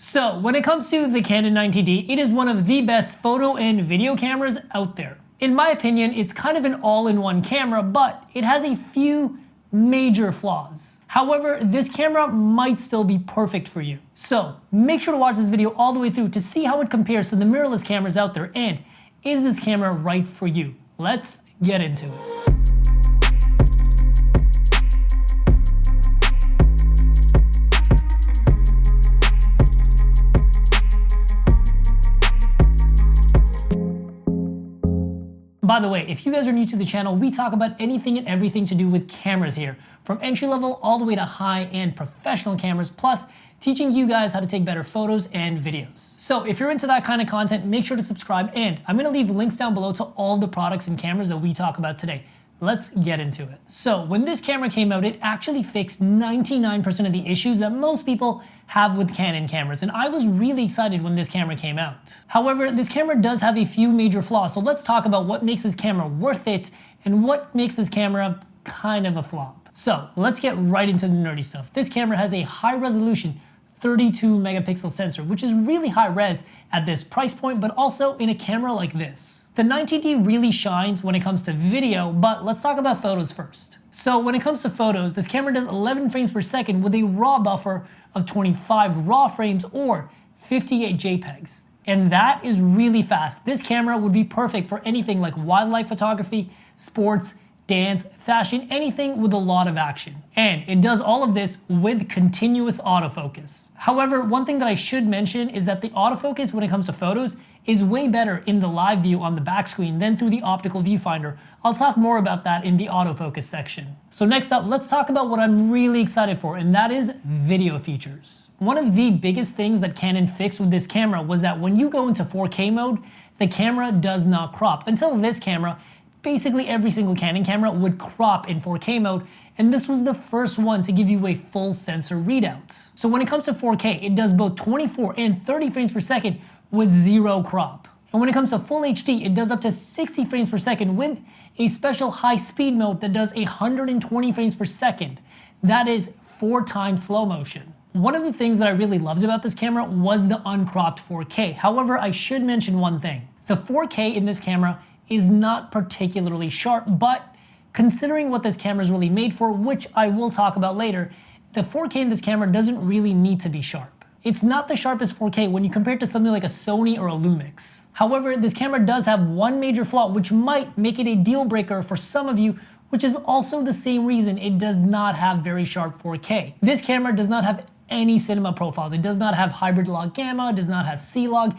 So when it comes to the Canon 90D, it is one of the best photo and video cameras out there. In my opinion, it's kind of an all-in-one camera, but it has a few major flaws. However, this camera might still be perfect for you. So make sure to watch this video all the way through to see how it compares to the mirrorless cameras out there, and is this camera right for you? Let's get into it. By the way, if you guys are new to the channel, we talk about anything and everything to do with cameras here, from entry level all the way to high-end professional cameras, plus teaching you guys how to take better photos and videos. So if you're into that kind of content, make sure to subscribe, and I'm gonna leave links down below to all the products and cameras that we talk about today. Let's get into it. So when this camera came out, it actually fixed 99% of the issues that most people have with Canon cameras, and I was really excited when this camera came out. However, this camera does have a few major flaws, so let's talk about what makes this camera worth it and what makes this camera kind of a flop. So let's get right into the nerdy stuff. This camera has a high resolution 32 megapixel sensor, which is really high res at this price point, but also in a camera like this. The 90D really shines when it comes to video, but let's talk about photos first. So when it comes to photos, this camera does 11 frames per second with a raw buffer of 25 raw frames or 58 JPEGs. And that is really fast. This camera would be perfect for anything like wildlife photography, sports, dance, fashion, anything with a lot of action. And it does all of this with continuous autofocus. However, one thing that I should mention is that the autofocus when it comes to photos is way better in the live view on the back screen than through the optical viewfinder. I'll talk more about that in the autofocus section. So next up, let's talk about what I'm really excited for, and that is video features. One of the biggest things that Canon fixed with this camera was that when you go into 4K mode, the camera does not crop. Until this camera, basically every single Canon camera would crop in 4K mode, and this was the first one to give you a full sensor readout. So when it comes to 4K, it does both 24 and 30 frames per second with zero crop. And when it comes to full HD, it does up to 60 frames per second with a special high speed mode that does 120 frames per second. That is 4 times slow motion. One of the things that I really loved about this camera was the uncropped 4K. However, I should mention one thing. The 4K in this camera is not particularly sharp, but considering what this camera is really made for, which I will talk about later, the 4K in this camera doesn't really need to be sharp. It's not the sharpest 4K when you compare it to something like a Sony or a Lumix. However, this camera does have one major flaw which might make it a deal breaker for some of you, which is also the same reason it does not have very sharp 4K. This camera does not have any cinema profiles. It does not have hybrid log gamma, does not have C-Log,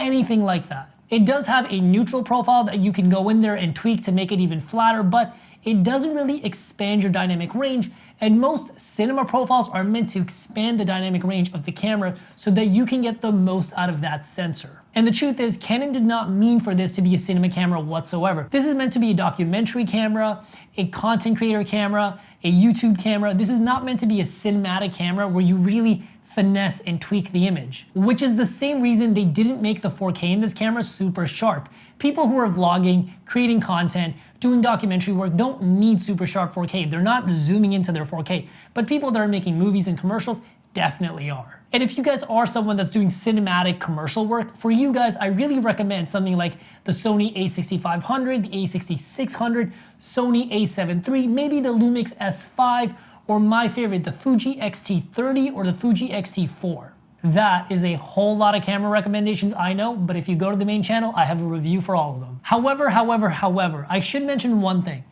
anything like that. It does have a neutral profile that you can go in there and tweak to make it even flatter, but it doesn't really expand your dynamic range, and most cinema profiles are meant to expand the dynamic range of the camera so that you can get the most out of that sensor. And the truth is, Canon did not mean for this to be a cinema camera whatsoever. This is meant to be a documentary camera, a content creator camera, a YouTube camera. This is not meant to be a cinematic camera where you really finesse and tweak the image, which is the same reason they didn't make the 4K in this camera super sharp. People who are vlogging, creating content, doing documentary work don't need super sharp 4K. They're not zooming into their 4K, but people that are making movies and commercials definitely are. And if you guys are someone that's doing cinematic commercial work, for you guys, I really recommend something like the Sony a6500, the a6600, Sony a7 III, maybe the Lumix S5, or my favorite, the Fuji X-T30 or the Fuji X-T4. That is a whole lot of camera recommendations, I know, but if you go to the main channel, I have a review for all of them. However, I should mention one thing.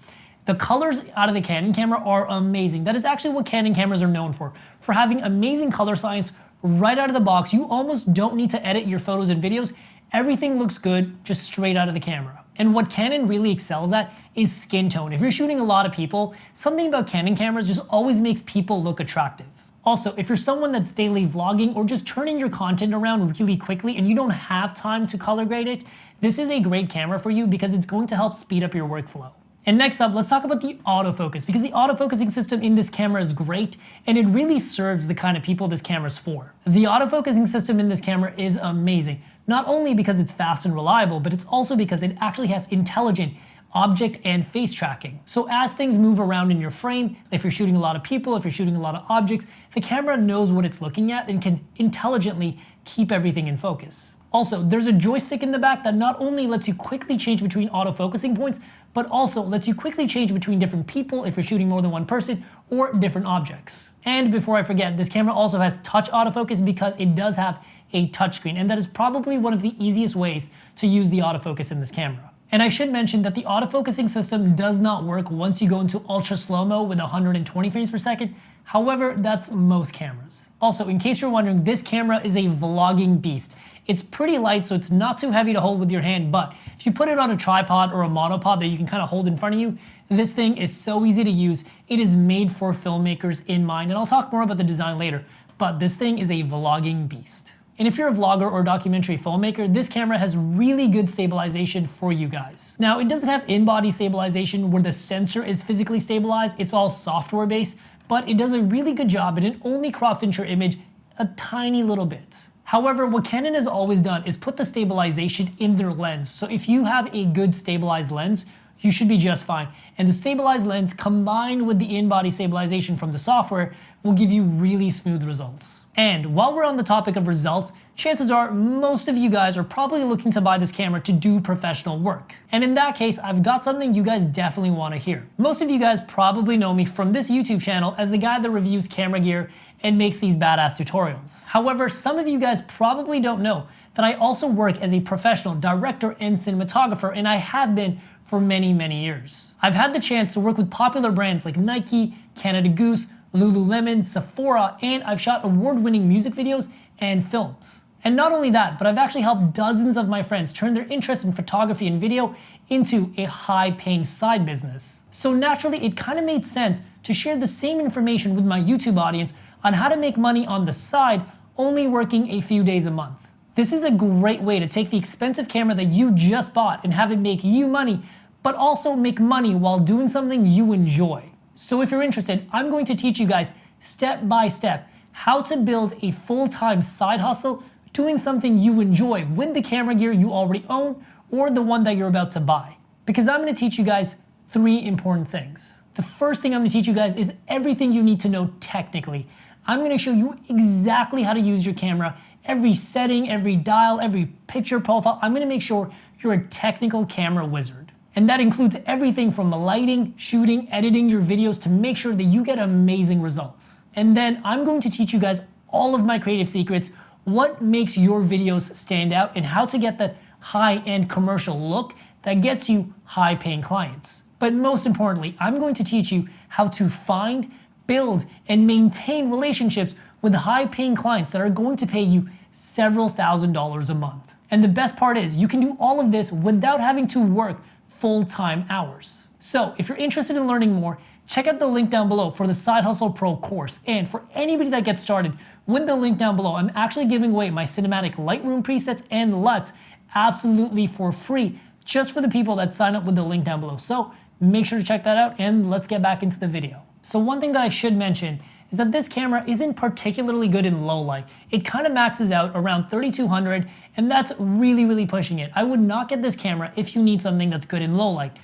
The colors out of the Canon camera are amazing. That is actually what Canon cameras are known for having amazing color science right out of the box. You almost don't need to edit your photos and videos. Everything looks good just straight out of the camera. And what Canon really excels at is skin tone. If you're shooting a lot of people, something about Canon cameras just always makes people look attractive. Also, if you're someone that's daily vlogging or just turning your content around really quickly and you don't have time to color grade it, this is a great camera for you because it's going to help speed up your workflow. And next up, let's talk about the autofocus, because the autofocusing system in this camera is great and it really serves the kind of people this camera is for. The autofocusing system in this camera is amazing, not only because it's fast and reliable, but it's also because it actually has intelligent object and face tracking. So as things move around in your frame, if you're shooting a lot of people, if you're shooting a lot of objects, the camera knows what it's looking at and can intelligently keep everything in focus. Also, there's a joystick in the back that not only lets you quickly change between autofocusing points, but also lets you quickly change between different people if you're shooting more than one person or different objects. And before I forget, this camera also has touch autofocus because it does have a touchscreen, and that is probably one of the easiest ways to use the autofocus in this camera. And I should mention that the autofocusing system does not work once you go into ultra slow-mo with 120 frames per second. However, that's most cameras. Also, in case you're wondering, this camera is a vlogging beast. It's pretty light, so it's not too heavy to hold with your hand, but if you put it on a tripod or a monopod that you can kind of hold in front of you, this thing is so easy to use. It is made for filmmakers in mind, and I'll talk more about the design later, but this thing is a vlogging beast. And if you're a vlogger or documentary filmmaker, this camera has really good stabilization for you guys. Now, it doesn't have in-body stabilization where the sensor is physically stabilized, it's all software based, but it does a really good job and it only crops into your image a tiny little bit. However, what Canon has always done is put the stabilization in their lens. So if you have a good stabilized lens, you should be just fine. And the stabilized lens combined with the in-body stabilization from the software will give you really smooth results. And while we're on the topic of results, chances are most of you guys are probably looking to buy this camera to do professional work. And in that case, I've got something you guys definitely want to hear. Most of you guys probably know me from this YouTube channel as the guy that reviews camera gear and makes these badass tutorials. However, some of you guys probably don't know that I also work as a professional director and cinematographer, and I have been for many, many years. I've had the chance to work with popular brands like Nike, Canada Goose, Lululemon, Sephora, and I've shot award-winning music videos and films. And not only that, but I've actually helped dozens of my friends turn their interest in photography and video into a high-paying side business. So naturally, it kind of made sense to share the same information with my YouTube audience on how to make money on the side, only working a few days a month. This is a great way to take the expensive camera that you just bought and have it make you money, but also make money while doing something you enjoy. So if you're interested, I'm going to teach you guys step by step how to build a full-time side hustle doing something you enjoy with the camera gear you already own or the one that you're about to buy. Because I'm going to teach you guys 3 important things. The first thing I'm going to teach you guys is everything you need to know technically. I'm going to show you exactly how to use your camera, every setting, every dial, every picture profile. I'm going to make sure you're a technical camera wizard. And that includes everything from lighting, shooting, editing your videos to make sure that you get amazing results. And then I'm going to teach you guys all of my creative secrets, what makes your videos stand out, and how to get that high-end commercial look that gets you high-paying clients. But most importantly, I'm going to teach you how to find, build, and maintain relationships with high-paying clients that are going to pay you several $1,000s a month. And the best part is you can do all of this without having to work full-time hours. So if you're interested in learning more, check out the link down below for the Side Hustle Pro course. And for anybody that gets started with the link down below, I'm actually giving away my cinematic Lightroom presets and LUTs absolutely for free, just for the people that sign up with the link down below. So make sure to check that out, and let's get back into the video. So one thing that I should mention is that this camera isn't particularly good in low light. It kind of maxes out around 3200, and that's really pushing it. I would not get this camera if you need something that's good in low light.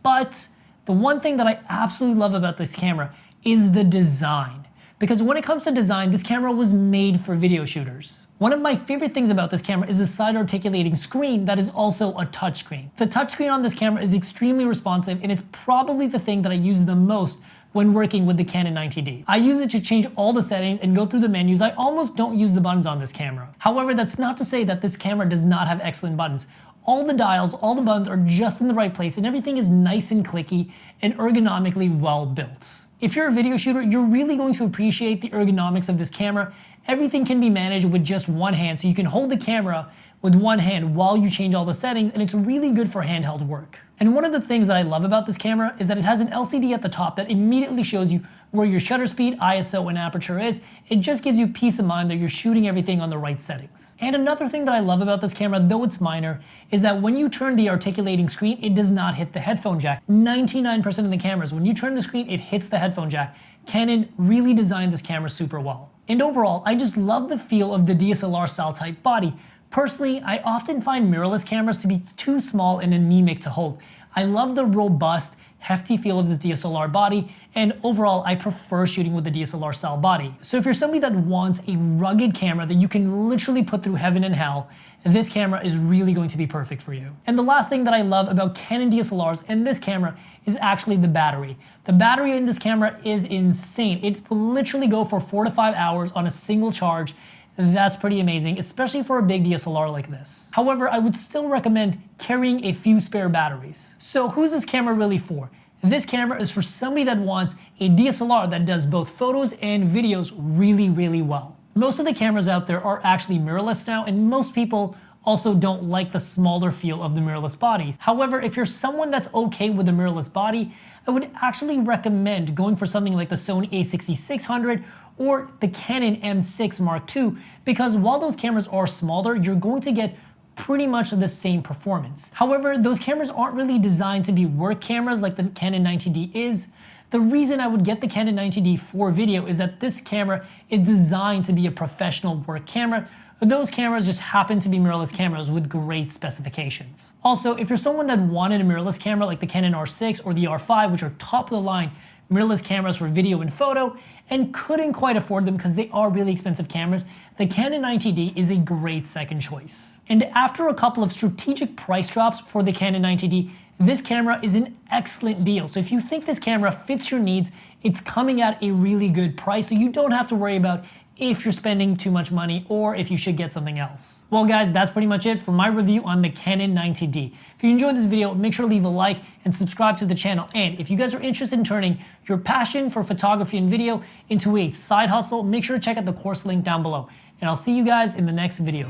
But the one thing that I absolutely love about this camera is the design. Because when it comes to design, this camera was made for video shooters. One of my favorite things about this camera is the side articulating screen that is also a touchscreen. The touchscreen on this camera is extremely responsive, and it's probably the thing that I use the most when working with the Canon 90D. I use it to change all the settings and go through the menus. I almost don't use the buttons on this camera. However, that's not to say that this camera does not have excellent buttons. All the dials, all the buttons are just in the right place, and everything is nice and clicky and ergonomically well built. If you're a video shooter, you're really going to appreciate the ergonomics of this camera. Everything can be managed with just one hand, so you can hold the camera with one hand while you change all the settings, and it's really good for handheld work. And one of the things that I love about this camera is that it has an LCD at the top that immediately shows you where your shutter speed, ISO, and aperture is. It just gives you peace of mind that you're shooting everything on the right settings. And another thing that I love about this camera, though it's minor, is that when you turn the articulating screen, it does not hit the headphone jack. 99% of the cameras, when you turn the screen, it hits the headphone jack. Canon really designed this camera super well. And overall, I just love the feel of the DSLR style type body. Personally, I often find mirrorless cameras to be too small and anemic to hold. I love the robust, hefty feel of this DSLR body, and overall I prefer shooting with the DSLR style body. So if you're somebody that wants a rugged camera that you can literally put through heaven and hell, this camera is really going to be perfect for you. And the last thing that I love about Canon DSLRs and this camera is actually the battery. The battery in this camera is insane. It will literally go for 4 to 5 hours on a single charge. That's pretty amazing, especially for a big DSLR like this. However, I would still recommend carrying a few spare batteries. So who's this camera really for? This camera is for somebody that wants a DSLR that does both photos and videos really, really well. Most of the cameras out there are actually mirrorless now, and most people also don't like the smaller feel of the mirrorless bodies. However, if you're someone that's okay with the mirrorless body, I would actually recommend going for something like the Sony a6600 or the Canon M6 Mark II, because while those cameras are smaller, you're going to get pretty much the same performance. However, those cameras aren't really designed to be work cameras like the Canon 90D is. The reason I would get the Canon 90D for video is that this camera is designed to be a professional work camera. Those cameras just happen to be mirrorless cameras with great specifications. Also, if you're someone that wanted a mirrorless camera like the Canon R6 or the R5, which are top of the line mirrorless cameras for video and photo, and couldn't quite afford them because they are really expensive cameras, the Canon 90D is a great second choice. And after a couple of strategic price drops for the Canon 90D, this camera is an excellent deal. So if you think this camera fits your needs, it's coming at a really good price, so you don't have to worry about if you're spending too much money or if you should get something else. Well guys, that's pretty much it for my review on the Canon 90D. If you enjoyed this video, make sure to leave a like and subscribe to the channel. And if you guys are interested in turning your passion for photography and video into a side hustle, make sure to check out the course link down below. And I'll see you guys in the next video.